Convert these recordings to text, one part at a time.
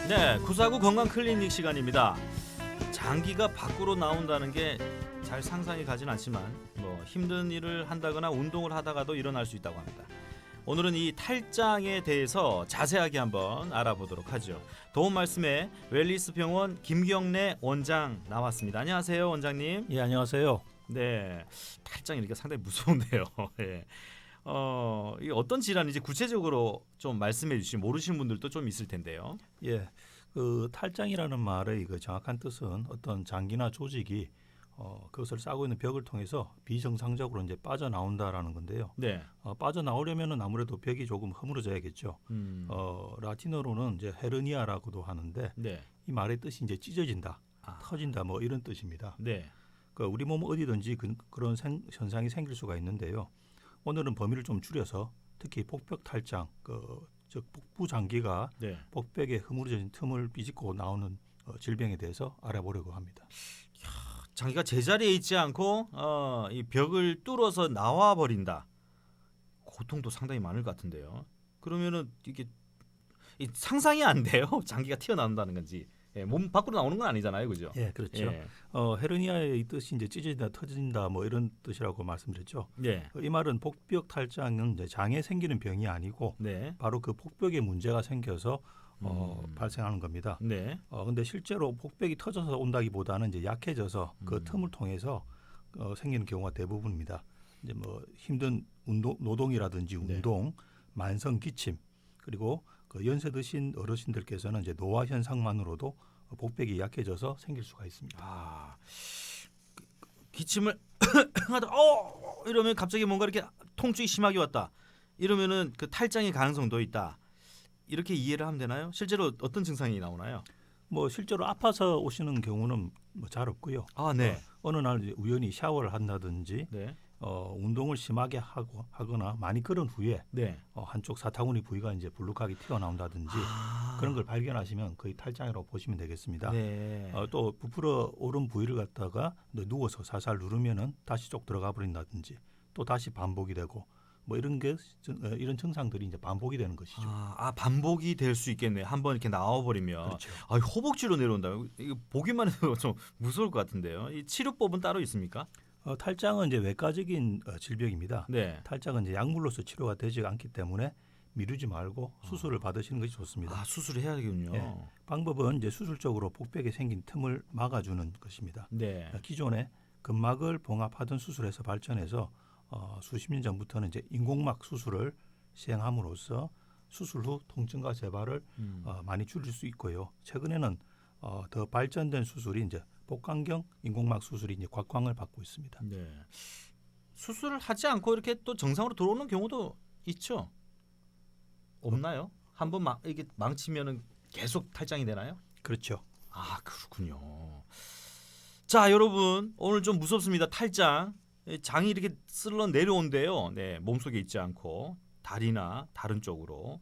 네, 구사구 건강 클리닉 시간입니다. 장기가 밖으로 나온다는 게 잘 상상이 가진 않지만 힘든 일을 한다거나 운동을 하다가도 일어날 수 있다고 합니다. 오늘은 이 탈장에 대해서 자세하게 한번 알아보도록 하죠. 도움 말씀에 웰리스 병원 김경래 원장 나왔습니다. 안녕하세요, 원장님. 예, 안녕하세요. 네, 탈장 이렇게 상당히 무서운데요. 예. 이 어떤 질환인지 구체적으로 좀 말씀해 주시면 모르시는 분들도 좀 있을 텐데요. 예, 그 탈장이라는 말의 그 정확한 뜻은 어떤 장기나 조직이 그것을 싸고 있는 벽을 통해서 비정상적으로 이제 빠져나온다라는 건데요. 네. 빠져나오려면은 아무래도 벽이 조금 허물어져야겠죠. 라틴어로는 이제 헤르니아라고도 하는데 네. 이 말의 뜻이 이제 찢어진다, 터진다 뭐 이런 뜻입니다. 네. 그 우리 몸 어디든지 그런 현상이 생길 수가 있는데요. 오늘은 범위를 좀 줄여서 특히 복벽 탈장, 즉 복부 장기가 네. 복벽에 허물어진 틈을 비집고 나오는 질병에 대해서 알아보려고 합니다. 장기가 제자리에 있지 않고 이 벽을 뚫어서 나와 버린다. 고통도 상당히 많을 것 같은데요. 그러면은 이게 상상이 안 돼요. 장기가 튀어나온다는 건지. 예, 몸 밖으로 나오는 건 아니잖아요, 그죠? 예, 그렇죠. 예. 헤르니아의 이 뜻이 이제 찢어진다, 터진다 뭐 이런 뜻이라고 말씀드렸죠. 네. 이 말은 복벽 탈장은 이제 장에 생기는 병이 아니고 네. 바로 그 복벽에 문제가 생겨서 발생하는 겁니다. 네. 근데 실제로 복벽이 터져서 온다기보다는 이제 약해져서 그 틈을 통해서 생기는 경우가 대부분입니다. 이제 뭐 힘든 노동이라든지 운동, 만성 기침, 그리고 그 연세 드신 어르신들께서는 이제 노화 현상만으로도 복벽이 약해져서 생길 수가 있습니다. 기침을 하다 이러면 갑자기 뭔가 이렇게 통증이 심하게 왔다. 이러면은 그 탈장의 가능성도 있다. 이렇게 이해를 하면 되나요? 실제로 어떤 증상이 나오나요? 뭐 실제로 아파서 오시는 경우는 뭐 잘 없고요. 네. 어느 날 이제 우연히 샤워를 한다든지 네. 운동을 심하게 하거나 많이 걸은 후에 네. 한쪽 사타구니 부위가 이제 불룩하게 튀어나온다든지 그런 걸 발견하시면 거의 탈장이라고 보시면 되겠습니다. 네. 또 부풀어 오른 부위를 갖다가 누워서 살살 누르면은 다시 쪽 들어가 버린다든지 또 다시 반복이 되고 뭐 이런 이런 증상들이 이제 반복이 되는 것이죠. 반복이 될 수 있겠네. 한번 이렇게 나와 버리면. 그렇죠. 허벅지로 내려온다. 이거 보기만 해도 좀 무서울 것 같은데요. 이 치료법은 따로 있습니까? 탈장은 이제 외과적인 질병입니다. 네. 탈장은 이제 약물로서 치료가 되지 않기 때문에 미루지 말고 수술을 받으시는 것이 좋습니다. 수술을 해야겠군요. 예. 방법은 이제 수술적으로 복벽에 생긴 틈을 막아주는 것입니다. 네. 기존에 근막을 봉합하던 수술에서 발전해서 수십 년 전부터는 이제 인공막 수술을 시행함으로써 수술 후 통증과 재발을 많이 줄일 수 있고요. 최근에는 더 발전된 수술이 이제 복강경 인공막 수술이 이제 곽광을 받고 있습니다. 네. 수술을 하지 않고 이렇게 또 정상으로 들어오는 경우도 있죠. 없나요? 한번 이게 망치면은 계속 탈장이 되나요? 그렇죠. 그렇군요. 자, 여러분 오늘 좀 무섭습니다. 탈장. 장이 이렇게 쓸러 내려온대요. 네, 몸속에 있지 않고 다리나 다른 쪽으로.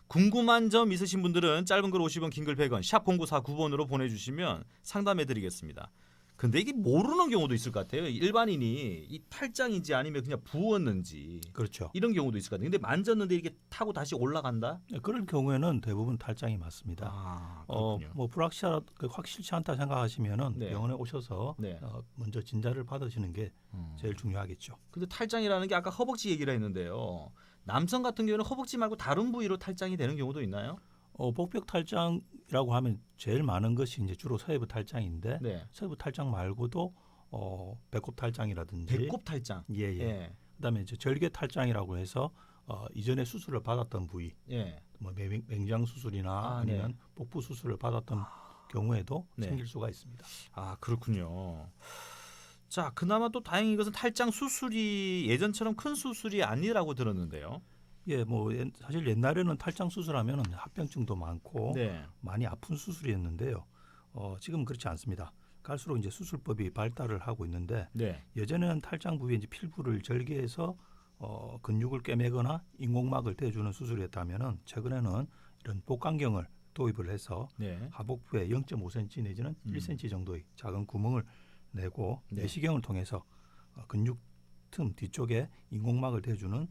궁금한 점 있으신 분들은 짧은 글 50원, 긴 글 100원, 샵 0949번으로 보내주시면 상담해드리겠습니다. 근데 이게 모르는 경우도 있을 것 같아요. 일반인이 이 탈장인지 아니면 그냥 부었는지 그렇죠. 이런 경우도 있을 것 같아요. 근데 만졌는데 이렇게 타고 다시 올라간다? 그런 경우에는 대부분 탈장이 맞습니다. 그렇군요. 뭐 확실치 않다 생각하시면은 네. 병원에 오셔서 네. 먼저 진찰을 받으시는 게 제일 중요하겠죠. 근데 탈장이라는 게 아까 허벅지 얘기를 했는데요. 남성 같은 경우는 허벅지 말고 다른 부위로 탈장이 되는 경우도 있나요? 복벽 탈장이라고 하면 제일 많은 것이 이제 주로 서해부 탈장인데 네. 서해부 탈장 말고도 배꼽 탈장이라든지 배꼽 탈장. 예. 그다음에 이제 절개 탈장이라고 해서 이전에 수술을 받았던 부위, 예. 뭐 맹장 수술이나 아니면 복부 수술을 받았던 경우에도 생길 수가 있습니다. 그렇군요. 자, 그나마 또 다행인 것은 탈장 수술이 예전처럼 큰 수술이 아니라고 들었는데요. 예, 뭐 사실 옛날에는 탈장 수술하면 합병증도 많고 많이 아픈 수술이었는데요. 지금 그렇지 않습니다. 갈수록 이제 수술법이 발달을 하고 있는데 예전에는 탈장 부위에 이제 필부를 절개해서 근육을 꿰매거나 인공막을 대주는 수술이었다면은 최근에는 이런 복강경을 도입을 해서 하복부에 0.5cm 내지는 1cm 정도의 작은 구멍을 내고 내시경을 통해서 근육 틈 뒤쪽에 인공막을 대주는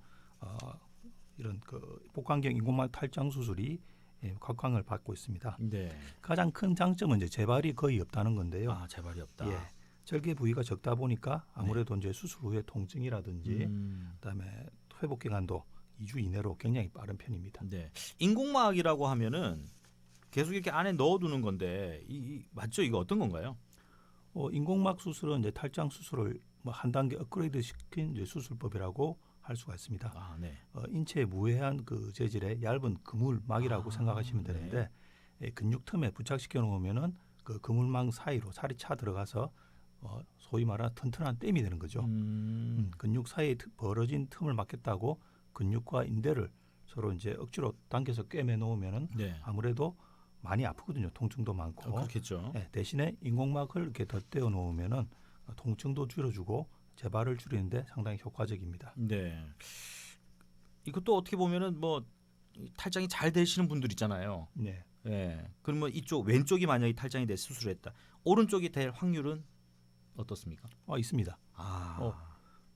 이런 그 복강경 인공막 탈장 수술이 곽광을 받고 있습니다. 네. 가장 큰 장점은 이제 재발이 거의 없다는 건데요. 아, 재발이 없다. 예. 절개 부위가 적다 보니까 아무래도 이제 수술 후에 통증이라든지 그다음에 회복 기간도 2주 이내로 굉장히 빠른 편입니다. 네. 인공막이라고 하면은 계속 이렇게 안에 넣어두는 건데 맞죠? 이거 어떤 건가요? 인공막 수술은 이제 탈장 수술을 뭐 한 단계 업그레이드 시킨 이제 수술법이라고 할 수가 있습니다. 아, 네. 인체에 무해한 그 재질의 얇은 그물막이라고 생각하시면 되는데 근육 틈에 부착시켜 놓으면은 그 그물망 사이로 살이 차 들어가서 소위 말하는 튼튼한 댐이 되는 거죠. 근육 사이에 벌어진 틈을 막겠다고 근육과 인대를 서로 이제 억지로 당겨서 꿰매 놓으면은 아무래도 많이 아프거든요. 통증도 많고. 그렇겠죠. 대신에 인공막을 이렇게 덧대어 놓으면은 통증도 줄여주고 재발을 줄이는데 상당히 효과적입니다. 네. 이것도 어떻게 보면은 뭐 탈장이 잘 되시는 분들 있잖아요. 네. 예. 그러면 이쪽 왼쪽이 만약에 탈장이 돼 수술했다. 오른쪽이 될 확률은 어떻습니까? 있습니다.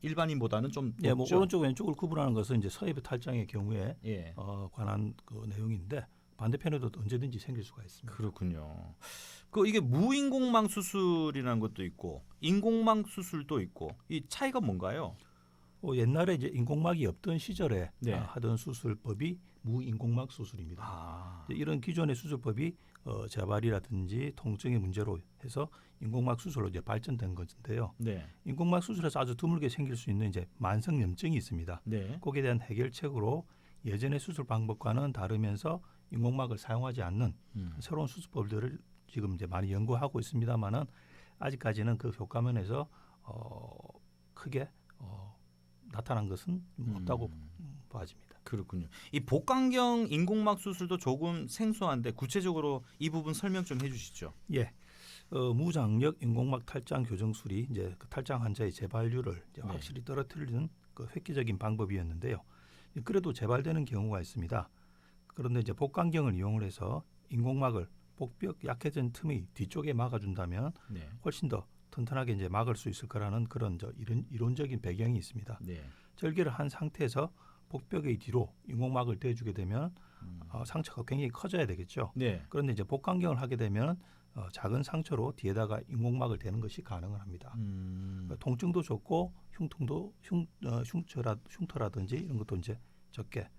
일반인보다는 좀 뭐 오른쪽 왼쪽을 구분하는 것은 이제 서해부 탈장의 경우에 관한 그 내용인데 반대편에도 언제든지 생길 수가 있습니다. 그렇군요. 이게 무인공망 수술이라는 것도 있고 인공망 수술도 있고 이 차이가 뭔가요? 옛날에 이제 인공막이 없던 시절에 하던 수술법이 무인공막 수술입니다. 이런 기존의 수술법이 재발이라든지 통증의 문제로 해서 인공막 수술로 이제 발전된 건데요. 인공막 수술에서 아주 드물게 생길 수 있는 이제 만성염증이 있습니다. 거기에 대한 해결책으로 예전의 수술 방법과는 다르면서 인공막을 사용하지 않는 새로운 수술법들을 지금 이제 많이 연구하고 있습니다만은 아직까지는 그 효과면에서 크게 나타난 것은 없다고 봐집니다. 그렇군요. 이 복강경 인공막 수술도 조금 생소한데 구체적으로 이 부분 설명 좀 해주시죠. 예, 무장력 인공막 탈장 교정술이 이제 그 탈장 환자의 재발률을 이제 확실히 떨어뜨리는 그 획기적인 방법이었는데요. 그래도 재발되는 경우가 있습니다. 그런데 이제 복강경을 이용을 해서 인공막을 복벽 약해진 틈의 뒤쪽에 막아준다면 훨씬 더 튼튼하게 이제 막을 수 있을 거라는 그런 이론적인 배경이 있습니다. 절개를 한 상태에서 복벽의 뒤로 인공막을 대주게 되면 상처가 굉장히 커져야 되겠죠. 그런데 이제 복강경을 하게 되면 작은 상처로 뒤에다가 인공막을 대는 것이 가능을 합니다. 통증도 좋고 흉터라든지 이런 것도 이제 적게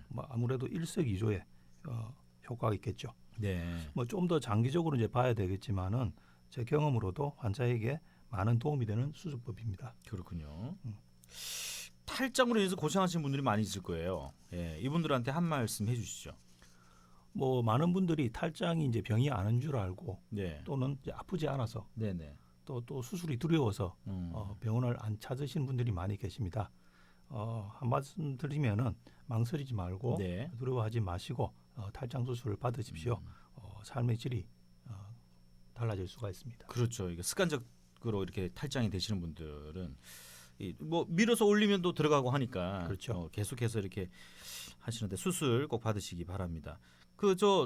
뭐 아무래도 일석이조의 효과가 있겠죠. 뭐 좀 더 장기적으로 이제 봐야 되겠지만은 제 경험으로도 환자에게 많은 도움이 되는 수술법입니다. 그렇군요. 탈장으로 인해서 고생하시는 분들이 많이 있을 거예요. 이분들한테 한 말씀 해주시죠. 뭐 많은 분들이 탈장이 이제 병이 아닌 줄 알고 또는 이제 아프지 않아서 또 수술이 두려워서 병원을 안 찾으시는 분들이 많이 계십니다. 한 말씀 드리면은 망설이지 말고 두려워하지 마시고 탈장 수술을 받으십시오. 삶의 질이 달라질 수가 있습니다. 그렇죠. 이게 습관적으로 이렇게 탈장이 되시는 분들은 뭐 밀어서 올리면 또 들어가고 하니까 계속해서 이렇게 하시는데 수술 꼭 받으시기 바랍니다.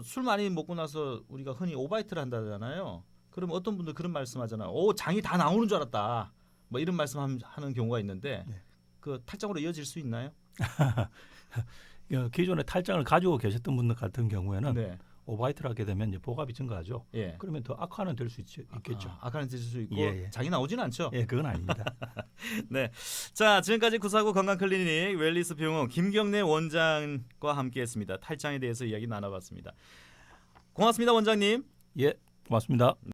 술 많이 먹고 나서 우리가 흔히 오바이트를 한다잖아요. 그럼 어떤 분들 그런 말씀하잖아요. 장이 다 나오는 줄 알았다. 뭐 이런 말씀하는 경우가 있는데 그 탈장으로 이어질 수 있나요? 기존에 탈장을 가지고 계셨던 분들 같은 경우에는 오바이트를 하게 되면 이제 보갑이 증가하죠. 그러면 더 악화는 될 수 있겠죠. 악화는 될 수 있고 장이 나오지는 않죠. 그건 아닙니다. 자, 지금까지 구사구 건강클리닉 웰리스 병원 김경래 원장과 함께했습니다. 탈장에 대해서 이야기 나눠봤습니다. 고맙습니다, 원장님. 고맙습니다.